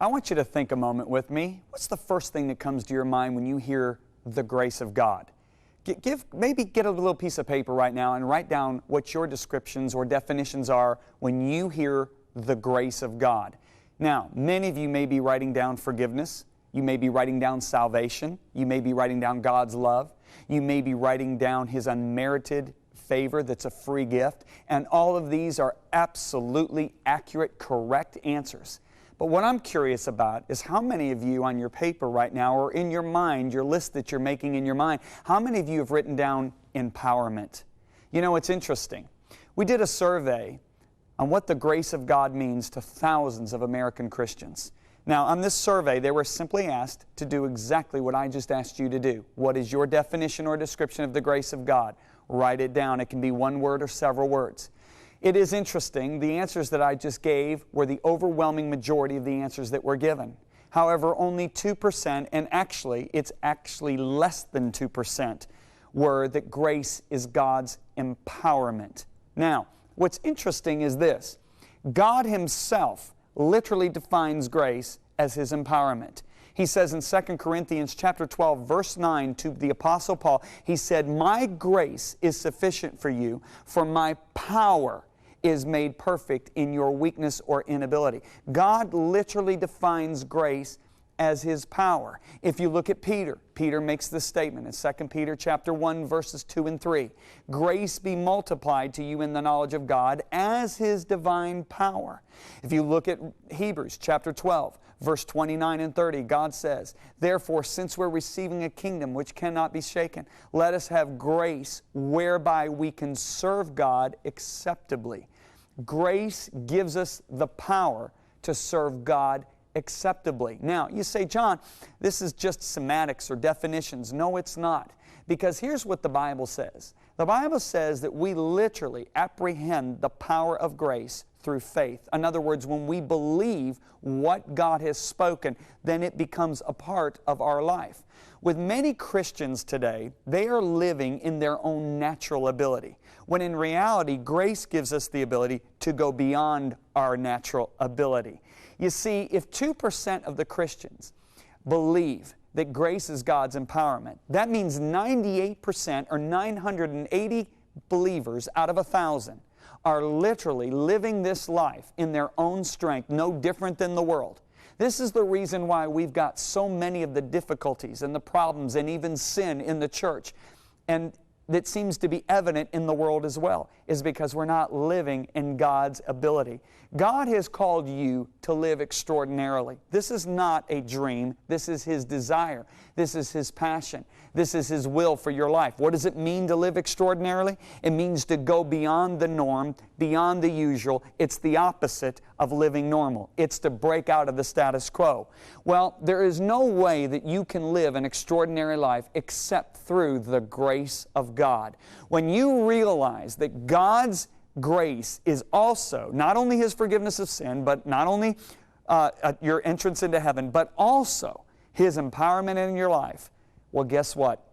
I want you to think a moment with me. What's the first thing that comes to your mind when you hear the grace of God? Maybe get a little piece of paper right now and write down what your descriptions or definitions are when you hear the grace of God. Now, many of you may be writing down forgiveness. You may be writing down salvation. You may be writing down God's love. You may be writing down His unmerited favor that's a free gift. And all of these are absolutely accurate, correct answers. But what I'm curious about is how many of you on your paper right now or in your mind, your list that you're making in your mind, how many of you have written down empowerment? You know, it's interesting. We did a survey on what the grace of God means to thousands of American Christians. Now, on this survey, they were simply asked to do exactly what I just asked you to do. What is your definition or description of the grace of God? Write it down. It can be one word or several words. It is interesting, the answers that I just gave were the overwhelming majority of the answers that were given. However, only 2%, and it's actually less than 2%, were that grace is God's empowerment. Now, what's interesting is this. God Himself literally defines grace as His empowerment. He says in 2 Corinthians chapter 12, verse 9 to the Apostle Paul, he said, "My grace is sufficient for you, for my power is made perfect in your weakness or inability." God literally defines grace as His power. If you look at Peter makes this statement in 2 Peter chapter 1, verses 2 and 3. "Grace be multiplied to you in the knowledge of God as His divine power." If you look at Hebrews chapter 12, verse 29 and 30, God says, "Therefore, since we're receiving a kingdom which cannot be shaken, let us have grace whereby we can serve God acceptably." Grace gives us the power to serve God acceptably. Now, you say, "John, this is just semantics or definitions." No, it's not. Because here's what the Bible says. The Bible says that we literally apprehend the power of grace through faith. In other words, when we believe what God has spoken, then it becomes a part of our life. With many Christians today, they are living in their own natural ability, when in reality, grace gives us the ability to go beyond our natural ability. You see, if 2% of the Christians believe that grace is God's empowerment, that means 98% or 980 believers out of 1,000 are literally living this life in their own strength, no different than the world. This is the reason why we've got so many of the difficulties and the problems and even sin in the church, and that seems to be evident in the world as well, is because we're not living in God's ability. God has called you to live extraordinarily. This is not a dream. This is His desire. This is His passion. This is His will for your life. What does it mean to live extraordinarily? It means to go beyond the norm, beyond the usual. It's the opposite of living normal. It's to break out of the status quo. Well, there is no way that you can live an extraordinary life except through the grace of God. When you realize that God's grace is also not only His forgiveness of sin, but not only your entrance into heaven, but also His empowerment in your life, well, guess what?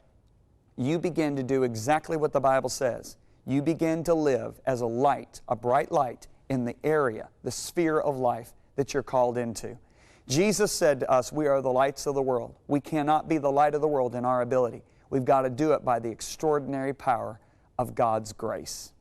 You begin to do exactly what the Bible says. You begin to live as a light, a bright light in the area, the sphere of life that you're called into. Jesus said to us, we are the lights of the world. We cannot be the light of the world in our ability. We've got to do it by the extraordinary power of God's grace.